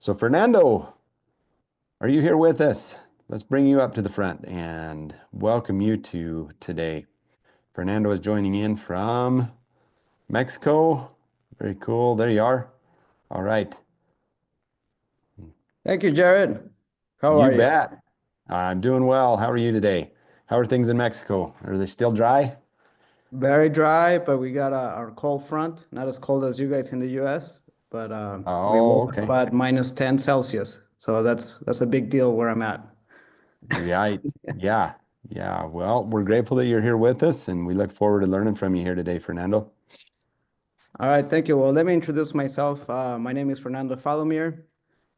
So Fernando, are you here with us? Let's bring you up to the front and welcome you to today. Fernando is joining in from Mexico. Very cool. There you are. All right. Thank you, Jared. How You are you? bet. I'm doing well. How are you today? How are things in Mexico? Are they still dry? Very dry, but we got our cold front. Not as cold as you guys in the US, but we Oh, woke up okay. at minus 10 Celsius. So that's a big deal where I'm at. Right. Yeah. Yeah. Well, we're grateful that you're here with us and we look forward to learning from you here today, Fernando. All right, thank you. Well, let me introduce myself. My name is Fernando Falomir.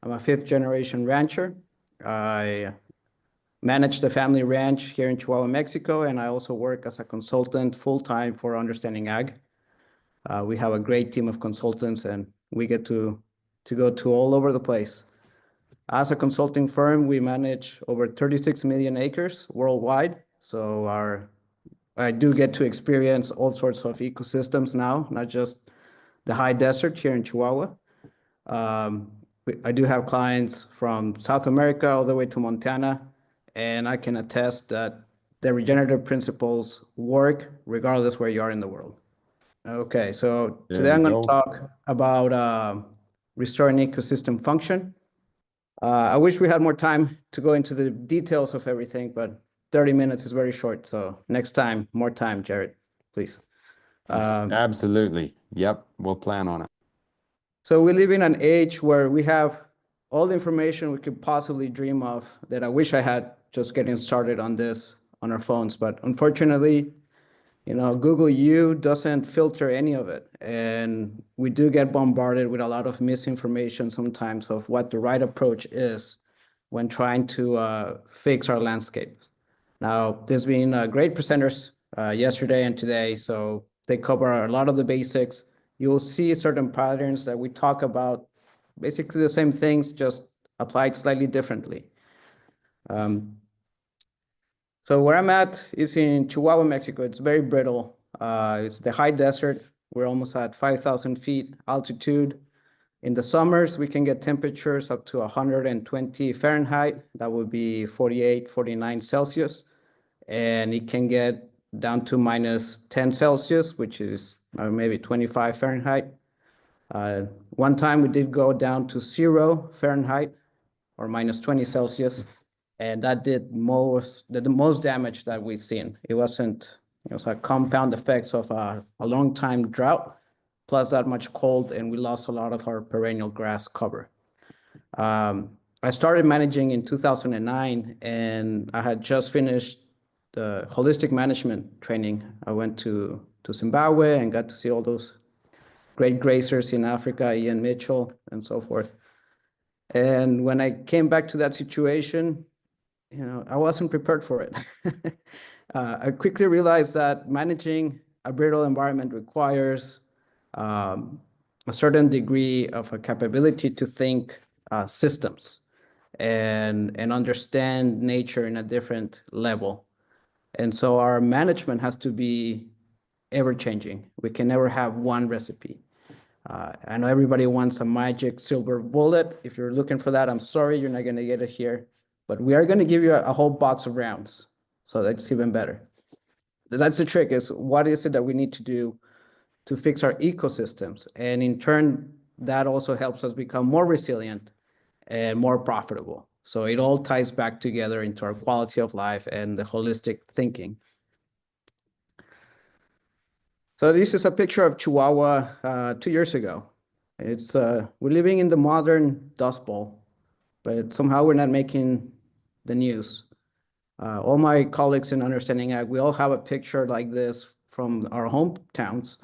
I'm a fifth generation rancher. I manage the family ranch here in Chihuahua, Mexico, and I also work as a consultant full-time for Understanding Ag. We have a great team of consultants, and we get to go to all over the place. As a consulting firm, we manage over 36 million acres worldwide. So I do get to experience all sorts of ecosystems now, not just the high desert here in Chihuahua. I do have clients from South America all the way to Montana, and I can attest that the regenerative principles work regardless where you are in the world. Okay, so There today we I'm going to go. talk about restoring ecosystem function. I wish we had more time to go into the details of everything, but 30 minutes is very short. So next time, more time, Jared, please. Absolutely. Yep. We'll plan on it. So we live in an age where we have all the information we could possibly dream of that I wish I had just getting started on this on our phones. But unfortunately, Google U doesn't filter any of it. And we do get bombarded with a lot of misinformation sometimes of what the right approach is when trying to fix our landscape. Now, there's been great presenters yesterday and today, so they cover a lot of the basics. You'll see certain patterns that we talk about, basically the same things, just applied slightly differently. So where I'm at is in Chihuahua, Mexico. It's very brittle. It's the high desert. We're almost at 5,000 feet altitude. In the summers, we can get temperatures up to 120 Fahrenheit. That would be 48, 49 Celsius. And it can get down to minus 10 Celsius, which is maybe 25 Fahrenheit. One time we did go down to 0 Fahrenheit or minus 20 Celsius. And that did the most damage that we've seen. It wasn't, it was a compound effects of a long time drought, plus that much cold, and we lost a lot of our perennial grass cover. I started managing in 2009, and I had just finished the holistic management training. I went to Zimbabwe and got to see all those great grazers in Africa, Ian Mitchell, and so forth. And when I came back to that situation, I wasn't prepared for it. I quickly realized that managing a brittle environment requires a certain degree of a capability to think systems and understand nature in a different level. And so our management has to be ever changing. We can never have one recipe. I know everybody wants a magic silver bullet. If you're looking for that, I'm sorry, you're not going to get it here. But we are going to give you a whole box of rounds. So that's even better. That's the trick, is what is it that we need to do to fix our ecosystems? And in turn, that also helps us become more resilient and more profitable. So it all ties back together into our quality of life and the holistic thinking. So this is a picture of Chihuahua 2 years ago. We're living in the modern Dust Bowl, but somehow we're not making the news. All my colleagues in Understanding Ag, we all have a picture like this from our hometowns.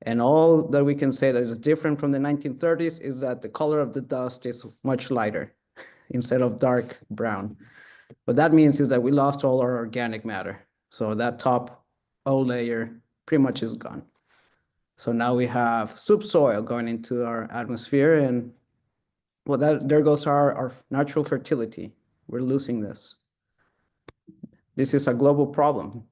And all that we can say that is different from the 1930s is that the color of the dust is much lighter instead of dark brown. What that means is that we lost all our organic matter. So that top O layer pretty much is gone. So now we have subsoil going into our atmosphere, and well, there goes our natural fertility. We're losing this. This is a global problem.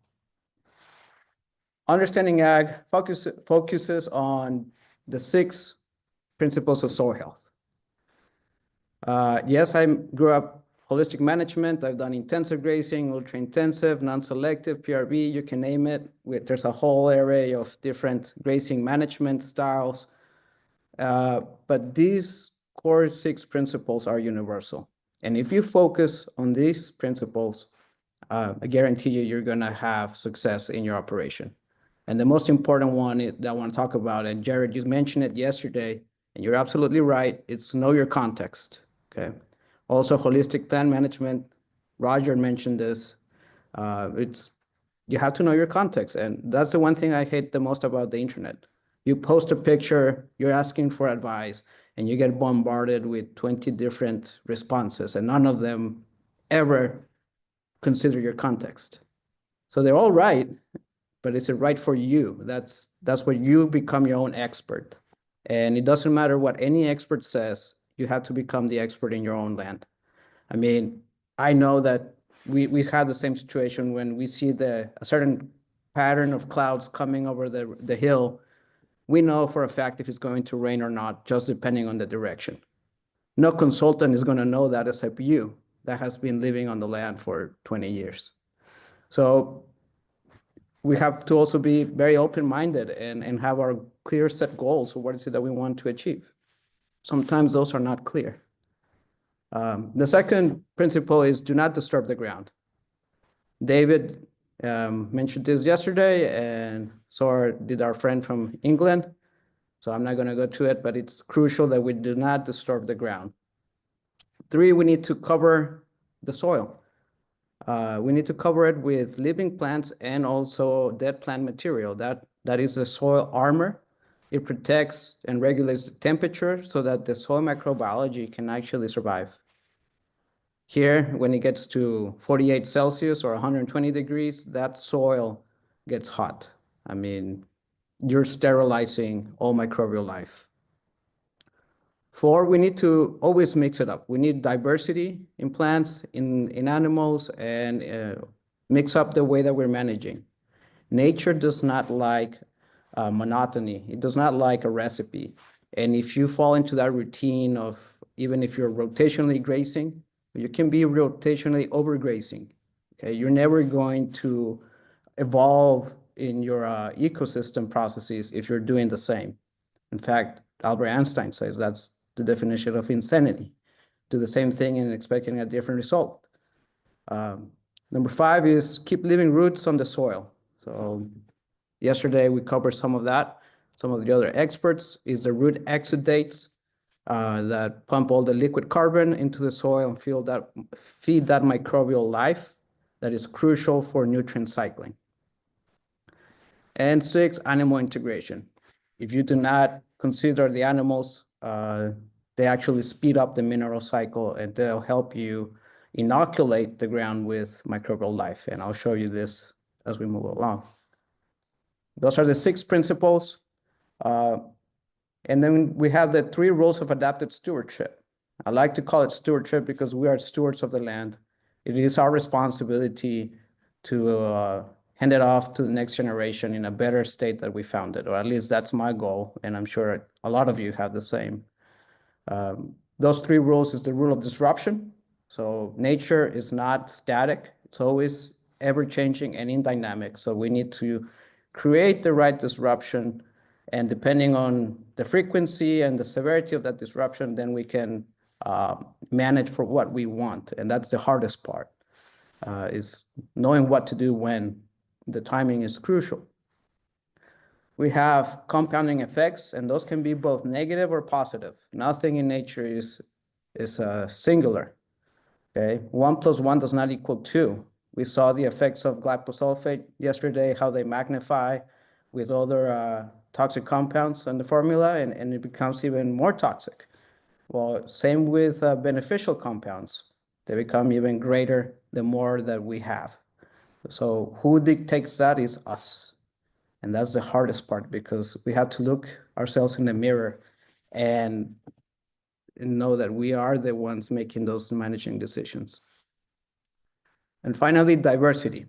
Understanding Ag focuses on the 6 principles of soil health. Yes, I grew up holistic management. I've done intensive grazing, ultra intensive, non-selective, PRB, you can name it. There's a whole array of different grazing management styles. But these core 6 principles are universal. And if you focus on these principles, I guarantee you're going to have success in your operation. And the most important one that I want to talk about, and Jared just mentioned it yesterday, and you're absolutely right, it's know your context, okay? Also, holistic plant management, Roger mentioned this. You have to know your context, and that's the one thing I hate the most about the internet. You post a picture, you're asking for advice, and you get bombarded with 20 different responses, and none of them ever consider your context. So they're all right, but is it right for you? That's where you become your own expert. And it doesn't matter what any expert says, you have to become the expert in your own land. I mean, I know that we have the same situation when we see a certain pattern of clouds coming over the hill. We know for a fact if it's going to rain or not, just depending on the direction. No consultant is going to know that except you that has been living on the land for 20 years. So we have to also be very open-minded and have our clear set goals of what is it that we want to achieve. Sometimes those are not clear. The second principle is do not disturb the ground. David mentioned this yesterday, and so did our friend from England. So I'm not going to go to it, but it's crucial that we do not disturb the ground. 3, we need to cover the soil. We need to cover it with living plants and also dead plant material. That is the soil armor. It protects and regulates the temperature so that the soil microbiology can actually survive. Here, when it gets to 48 Celsius or 120 degrees, that soil gets hot. I mean, you're sterilizing all microbial life. 4, we need to always mix it up. We need diversity in plants, in animals, and mix up the way that we're managing. Nature does not like monotony. It does not like a recipe. And if you fall into that routine of, even if you're rotationally grazing, you can be rotationally overgrazing. Okay, you're never going to evolve in your ecosystem processes if you're doing the same. In fact, Albert Einstein says that's the definition of insanity. Do the same thing and expecting a different result. Number 5 is keep leaving roots on the soil. So yesterday we covered some of that. Some of the other experts is the root exudates that pump all the liquid carbon into the soil and feed that microbial life that is crucial for nutrient cycling. And 6, animal integration. If you do not consider the animals, they actually speed up the mineral cycle and they'll help you inoculate the ground with microbial life. And I'll show you this as we move along. Those are the 6 principles. And then we have the 3 rules of adapted stewardship. I like to call it stewardship because we are stewards of the land. It is our responsibility to hand it off to the next generation in a better state that we found it, or at least that's my goal, and I'm sure a lot of you have the same. Those 3 rules is the rule of disruption. So nature is not static. It's always ever-changing and in dynamic. So we need to create the right disruption, and depending on the frequency and the severity of that disruption, then we can manage for what we want. And that's the hardest part, is knowing what to do when the timing is crucial. We have compounding effects, and those can be both negative or positive. Nothing in nature is singular. Okay, 1 + 1 does not equal 2. We saw the effects of glyphosate yesterday, how they magnify with other toxic compounds in the formula, and it becomes even more toxic. Well, same with beneficial compounds. They become even greater the more that we have. So who dictates that is us. And that's the hardest part, because we have to look ourselves in the mirror and know that we are the ones making those managing decisions. And finally, diversity.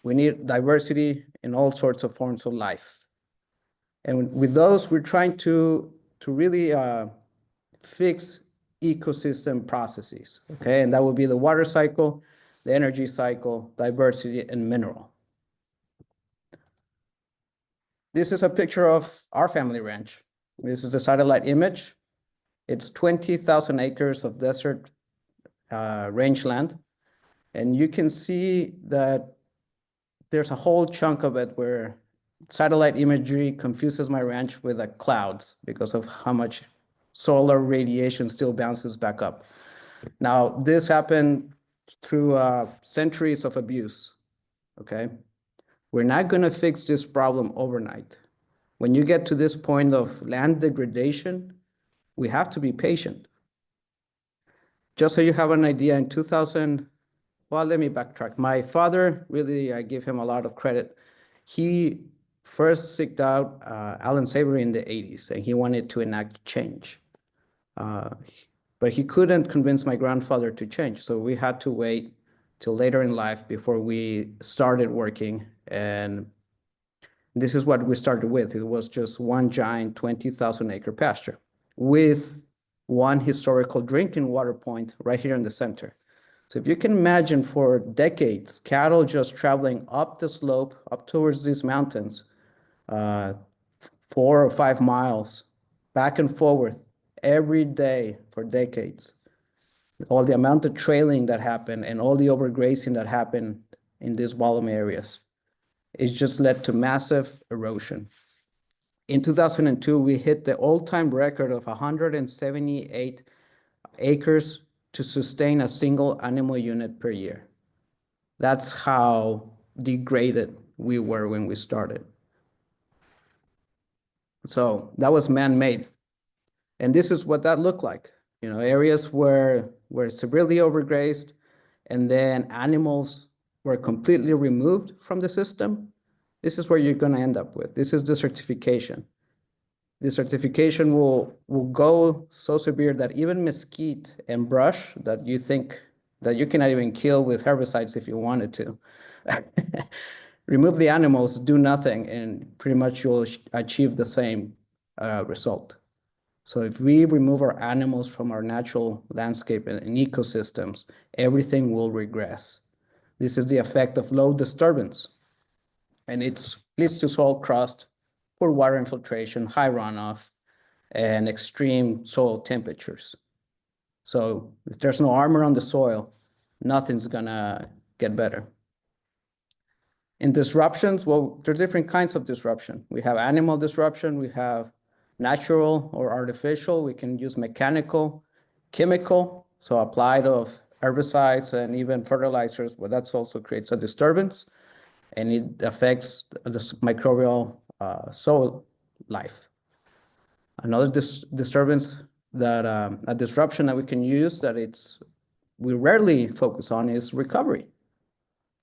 We need diversity in all sorts of forms of life. And with those, we're trying to really fix ecosystem processes, okay? And that would be the water cycle, the energy cycle, diversity, and mineral. This is a picture of our family ranch. This is a satellite image. It's 20,000 acres of desert rangeland. And you can see that there's a whole chunk of it where satellite imagery confuses my ranch with the clouds because of how much solar radiation still bounces back up. Now, this happened through centuries of abuse, okay? We're not gonna fix this problem overnight. When you get to this point of land degradation, we have to be patient. Just so you have an idea, in 2000, well, let me backtrack. My father, really, I give him a lot of credit. He first seeked out Alan Savory in the 80s, and he wanted to enact change. But he couldn't convince my grandfather to change, so we had to wait till later in life before we started working. And this is what we started with. It was just one giant 20,000 acre pasture with one historical drinking water point right here in the center. So if you can imagine for decades, cattle just traveling up the slope, up towards these mountains, 4 or 5 miles, back and forth, every day for decades. All the amount of trailing that happened and all the overgrazing that happened in these bottom areas, it just led to massive erosion. In 2002, we hit the all-time record of 178 acres to sustain a single animal unit per year. That's how degraded we were when we started. So that was man-made. And this is what that looked like. You know, areas were severely overgrazed, and then animals were completely removed from the system. This is where you're going to end up with. This is desertification. Desertification will go so severe that even mesquite and brush that you think that you cannot even kill with herbicides if you wanted to. Remove the animals, do nothing, and pretty much you'll achieve the same result. So if we remove our animals from our natural landscape and ecosystems, everything will regress. This is the effect of low disturbance. And it leads to soil crust, poor water infiltration, high runoff, and extreme soil temperatures. So if there's no armor on the soil, nothing's gonna get better. In disruptions, well, there's different kinds of disruption. We have animal disruption, we have natural or artificial, we can use mechanical, chemical, so applied of herbicides and even fertilizers, but that also creates a disturbance, and it affects the microbial soil life. Another disturbance that a disruption that we can use that we rarely focus on is recovery.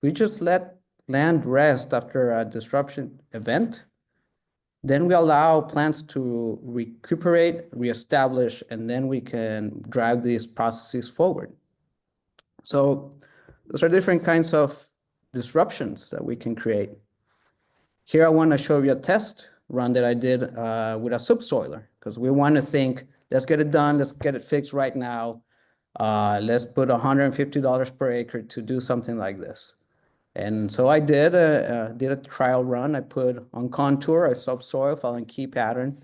We just let land rest after a disruption event. Then we allow plants to recuperate, reestablish, and then we can drive these processes forward. So those are different kinds of disruptions that we can create. Here I want to show you a test run that I did with a subsoiler, because we want to think, let's get it done, let's get it fixed right now. Let's put $150 per acre to do something like this. And so I did a trial run. I put on contour, I subsoil, following key pattern.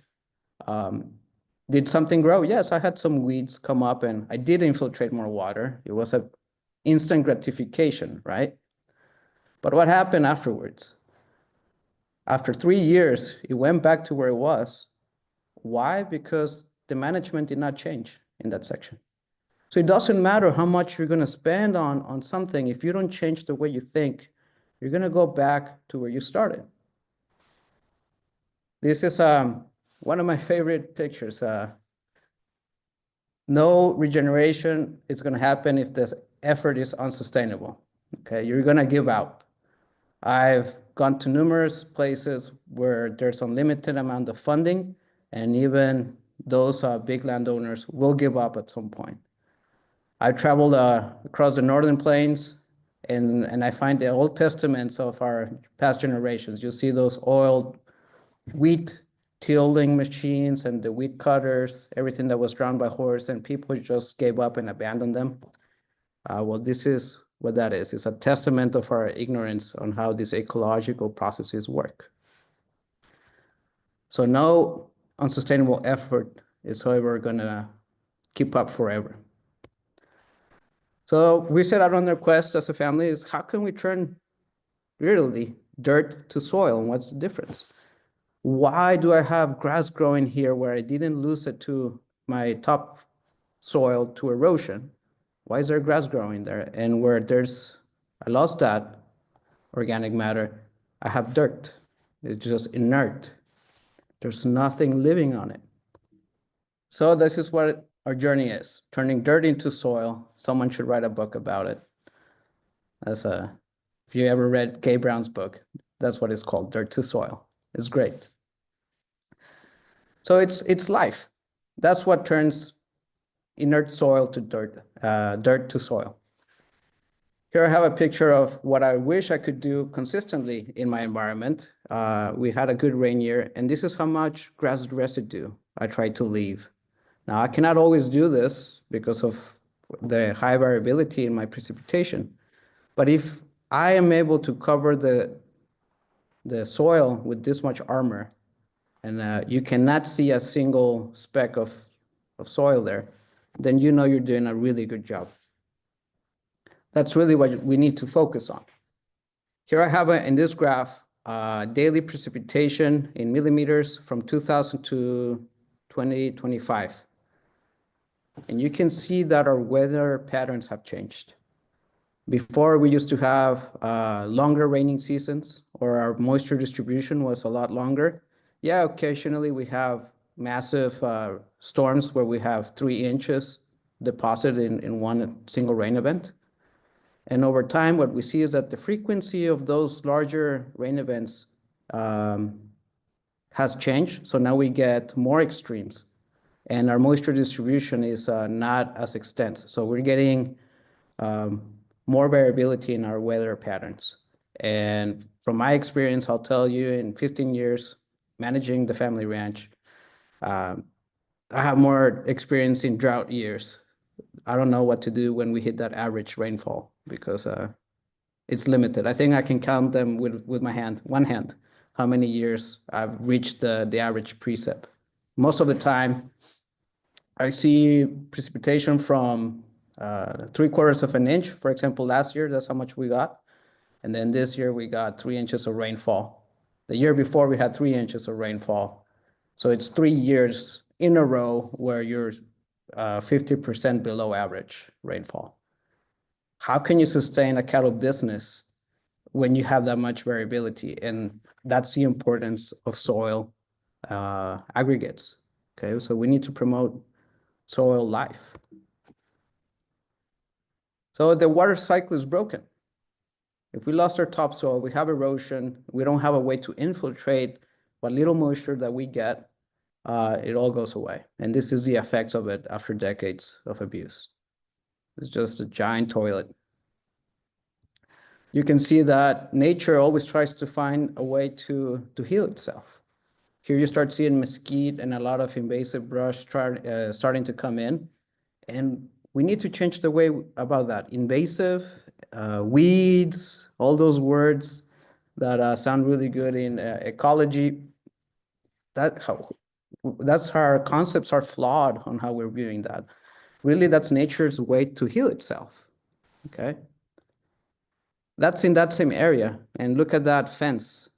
Did something grow? Yes, I had some weeds come up and I did infiltrate more water. It was an instant gratification, right? But what happened afterwards? After 3 years, it went back to where it was. Why? Because the management did not change in that section. So it doesn't matter how much you're going to spend on something. If you don't change the way you think, you're going to go back to where you started. This is one of my favorite pictures. No regeneration is going to happen if this effort is unsustainable. Okay, you're going to give out. I've gone to numerous places where there's unlimited amount of funding, and even those big landowners will give up at some point. I traveled across the northern plains, and I find the Old Testaments of our past generations. You see those oiled wheat tilling machines and the weed cutters, everything that was drawn by horse, and people just gave up and abandoned them. Well, this is what that is. It's a testament of our ignorance on how these ecological processes work. So no unsustainable effort is, however, going to keep up forever. So we set out on our quest as a family is how can we turn really dirt to soil, and what's the difference? Why do I have grass growing here where I didn't lose it to my top soil to erosion? Why is there grass growing there? And where I lost that organic matter, I have dirt. It's just inert. There's nothing living on it. So this is what our journey is, turning dirt into soil. Someone should write a book about it. If you ever read Kay Brown's book, that's what it's called, Dirt to Soil. It's great. So it's life. That's what turns inert soil to dirt, dirt to soil. Here I have a picture of what I wish I could do consistently in my environment. We had a good rain year, and this is how much grass residue I tried to leave. Now, I cannot always do this because of the high variability in my precipitation. But if I am able to cover the soil with this much armor, and you cannot see a single speck of soil there, then you know you're doing a really good job. That's really what we need to focus on. Here I have in this graph, daily precipitation in millimeters from 2000 to 2025. And you can see that our weather patterns have changed. Before, we used to have longer raining seasons, or our moisture distribution was a lot longer. Yeah, occasionally we have massive storms where we have 3 inches deposited in one single rain event. And over time, what we see is that the frequency of those larger rain events has changed. So now we get more extremes, and our moisture distribution is not as extensive. So we're getting more variability in our weather patterns. And from my experience, I'll tell you, in 15 years managing the family ranch, I have more experience in drought years. I don't know what to do when we hit that average rainfall because it's limited. I think I can count them with one hand, how many years I've reached the average precip. Most of the time, I see precipitation from 3/4 of an inch. For example, last year, that's how much we got. And then this year, we got 3 inches of rainfall. The year before, we had 3 inches of rainfall. So it's 3 years in a row where you're 50% below average rainfall. How can you sustain a cattle business when you have that much variability? And that's the importance of soil aggregates. Okay, so we need to promote soil life. So the water cycle is broken. If we lost our topsoil, we have erosion, we don't have a way to infiltrate what little moisture that we get, it all goes away. And this is the effects of it after decades of abuse. It's just a giant toilet. You can see that nature always tries to find a way to heal itself. Here you start seeing mesquite and a lot of invasive brush starting to come in. And we need to change the way about that. Invasive, weeds, all those words that sound really good in ecology. That's how our concepts are flawed on how we're viewing that. Really, that's nature's way to heal itself, okay? That's in that same area. And look at that fence.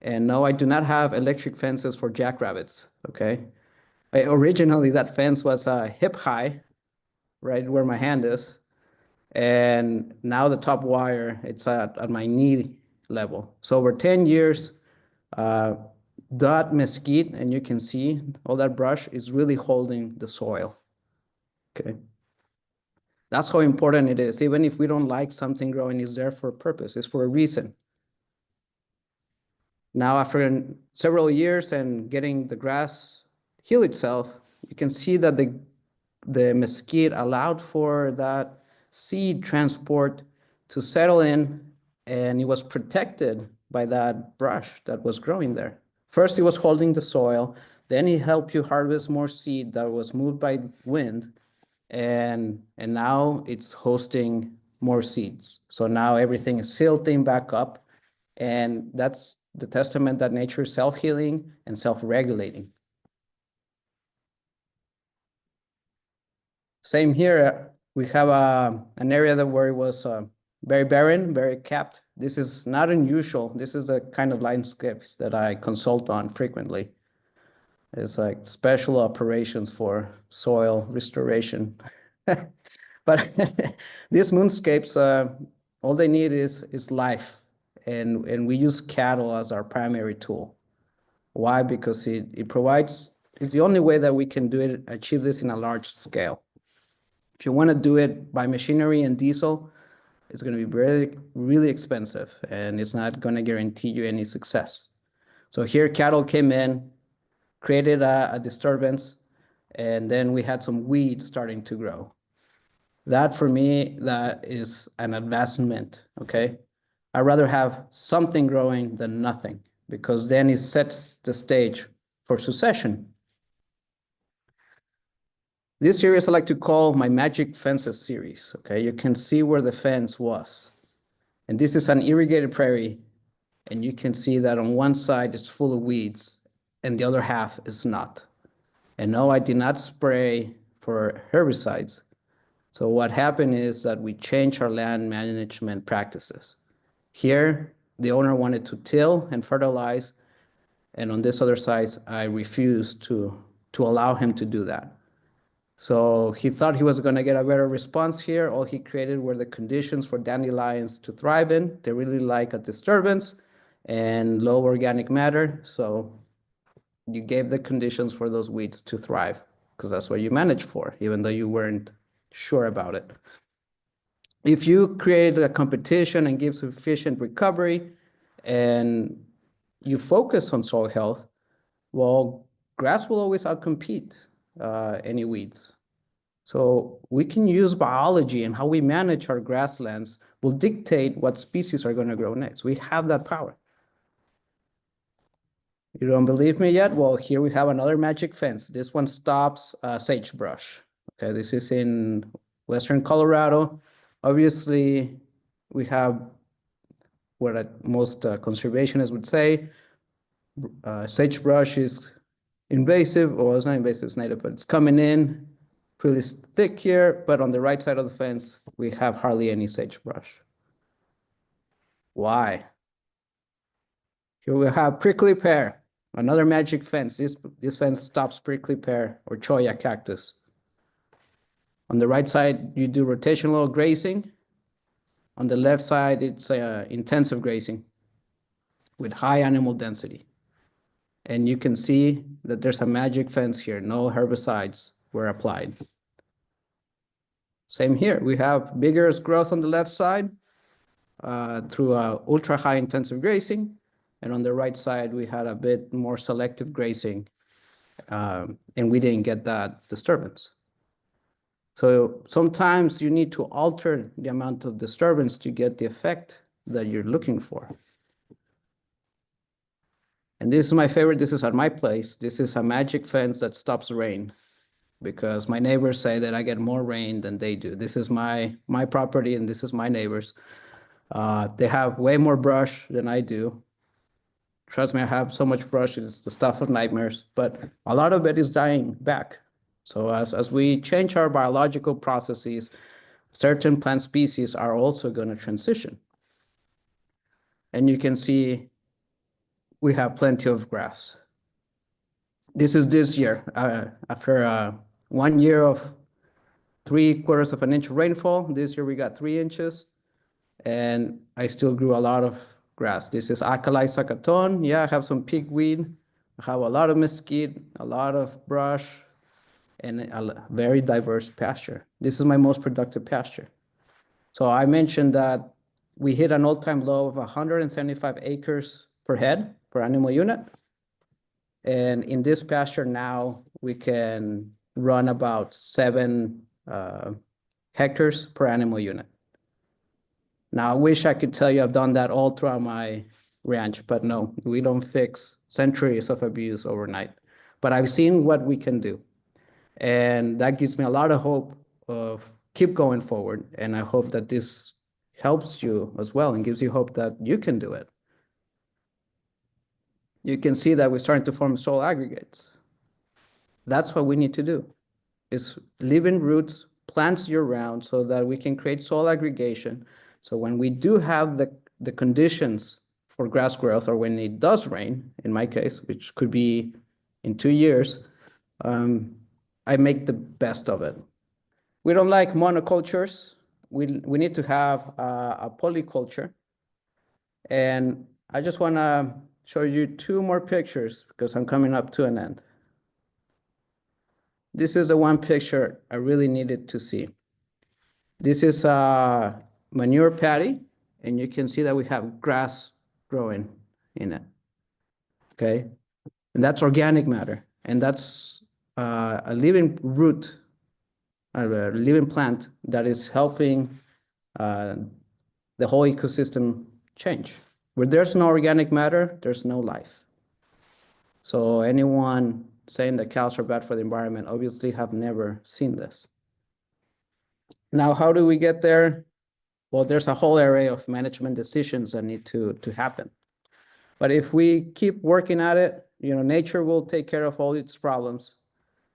And no, I do not have electric fences for jackrabbits, okay? Originally, that fence was hip high, right where my hand is. And now the top wire, it's at my knee level. So over 10 years, that mesquite, and you can see all that brush is really holding the soil, okay? That's how important it is. Even if we don't like something growing, it's there for a purpose, it's for a reason. Now, after several years and getting the grass heal itself, you can see that the mesquite allowed for that seed transport to settle in, and it was protected by that brush that was growing there First, he was holding the soil. Then he helped you harvest more seed that was moved by wind. And now it's hosting more seeds. So now everything is silting back up. And that's the testament that nature is self-healing and self-regulating. Same here. We have an area that where it was very barren, very capped. This is not unusual. This is the kind of landscapes that I consult on frequently. It's like special operations for soil restoration. But these moonscapes, all they need is life. And we use cattle as our primary tool. Why? Because it provides, it's the only way that we can do it, achieve this in a large scale. If you want to do it by machinery and diesel, it's going to be really, really expensive, and it's not going to guarantee you any success. So here cattle came in, created a disturbance, and then we had some weeds starting to grow. That for me, that is an advancement, okay? I'd rather have something growing than nothing, because then it sets the stage for succession. This series I like to call my Magic Fences series, okay? You can see where the fence was. And this is an irrigated prairie, and you can see that on one side it's full of weeds, and the other half is not. And no, I did not spray for herbicides. So what happened is that we changed our land management practices. Here, the owner wanted to till and fertilize, and on this other side, I refused to allow him to do that. So he thought he was going to get a better response here. All he created were the conditions for dandelions to thrive in. They really like a disturbance and low organic matter. So you gave the conditions for those weeds to thrive, because that's what you managed for, even though you weren't sure about it. If you create a competition and give sufficient recovery and you focus on soil health, well, grass will always outcompete any weeds. So we can use biology, and how we manage our grasslands will dictate what species are going to grow next. We have that power. You don't believe me yet? Well, here we have another magic fence. This one stops sagebrush. Okay, this is in Western Colorado. Obviously, we have what most conservationists would say, sagebrush is invasive, or it's not invasive, it's native, but it's coming in pretty thick here, but on the right side of the fence, we have hardly any sagebrush. Why? Here we have prickly pear, another magic fence. This fence stops prickly pear or cholla cactus. On the right side, you do rotational grazing. On the left side, it's intensive grazing with high animal density. And you can see that there's a magic fence here. No herbicides were applied. Same here. We have vigorous growth on the left side through ultra high intensive grazing. And on the right side, we had a bit more selective grazing, and we didn't get that disturbance. So sometimes you need to alter the amount of disturbance to get the effect that you're looking for. And this is my favorite. This is at my place. This is a magic fence that stops rain, because my neighbors say that I get more rain than they do. This is my property, and this is my neighbors. They have way more brush than I do. Trust me, I have so much brush, it's the stuff of nightmares, but a lot of it is dying back. So as we change our biological processes, certain plant species are also going to transition. And you can see we have plenty of grass. This is this year, after 1 year of 3/4 of an inch of rainfall. This year we got 3 inches, and I still grew a lot of grass. This is Alkali Sacaton. Yeah, I have some pigweed. I have a lot of mesquite, a lot of brush, and a very diverse pasture. This is my most productive pasture. So I mentioned that we hit an all-time low of 175 acres per head, per animal unit. And in this pasture now, we can run about 7 hectares per animal unit. Now, I wish I could tell you I've done that all throughout my ranch, but no, we don't fix centuries of abuse overnight. But I've seen what we can do. And that gives me a lot of hope of keep going forward. And I hope that this helps you as well and gives you hope that you can do it. You can see that we're starting to form soil aggregates. That's what we need to do, is live in roots, plants year-round, so that we can create soil aggregation. So when we do have the conditions for grass growth, or when it does rain, in my case, which could be in 2 years, I make the best of it. We don't like monocultures. We need to have a polyculture. And I just want to show you 2 more pictures because I'm coming up to an end. This is the one picture I really needed to see. This is a manure paddy, and you can see that we have grass growing in it. Okay, and that's organic matter, and that's a living root, a living plant that is helping the whole ecosystem change. Where there's no organic matter, there's no life. So anyone saying that cows are bad for the environment obviously have never seen this. Now, how do we get there? Well, there's a whole array of management decisions that need to happen. But if we keep working at it, nature will take care of all its problems.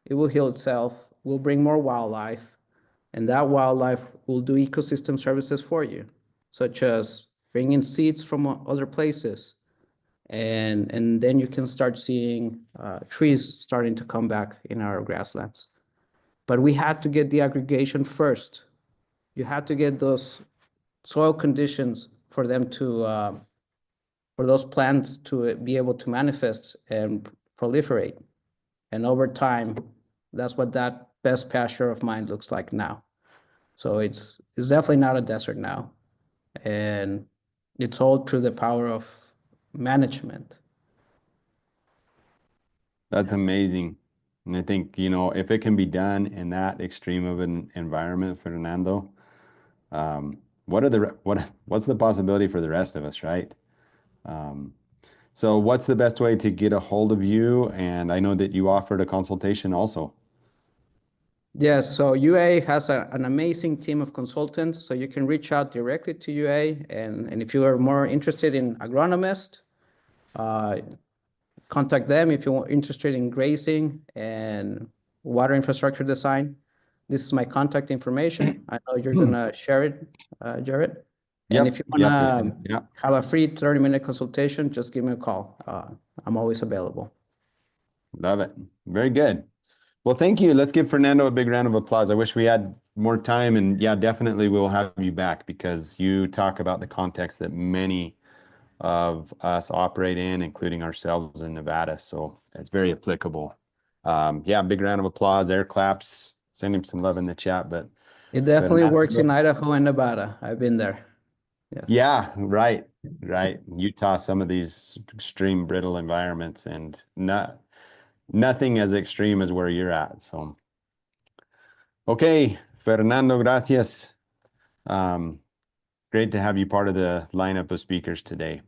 It will heal itself, will bring more wildlife, and that wildlife will do ecosystem services for you, such as bringing seeds from other places. And then you can start seeing trees starting to come back in our grasslands. But we had to get the aggregation first. You had to get those soil conditions for them to, for those plants to be able to manifest and proliferate. And over time, that's what that best pasture of mine looks like now. So it's definitely not a desert now. And it's all through the power of management. That's amazing. And I think, if it can be done in that extreme of an environment, Fernando, what's the possibility for the rest of us, right? So what's the best way to get a hold of you? And I know that you offered a consultation also. Yes, so UA has an amazing team of consultants, so you can reach out directly to UA. And if you are more interested in agronomist, contact them. If you're interested in grazing and water infrastructure design, this is my contact information. I know you're gonna share it, Jared. And Yep, if you wanna have a free 30-minute consultation, just give me a call. I'm always available. Love it. Very good. Well, thank you. Let's give Fernando a big round of applause. I wish we had more time, and yeah, definitely we'll have you back because you talk about the context that many of us operate in, including ourselves in Nevada. So it's very applicable. Yeah, big round of applause, air claps. Send him some love in the chat. But it definitely works in Idaho and Nevada. I've been there. Yeah, right. Utah, some of these extreme brittle environments, and nothing as extreme as where you're at. So, okay, Fernando, gracias. Great to have you part of the lineup of speakers today.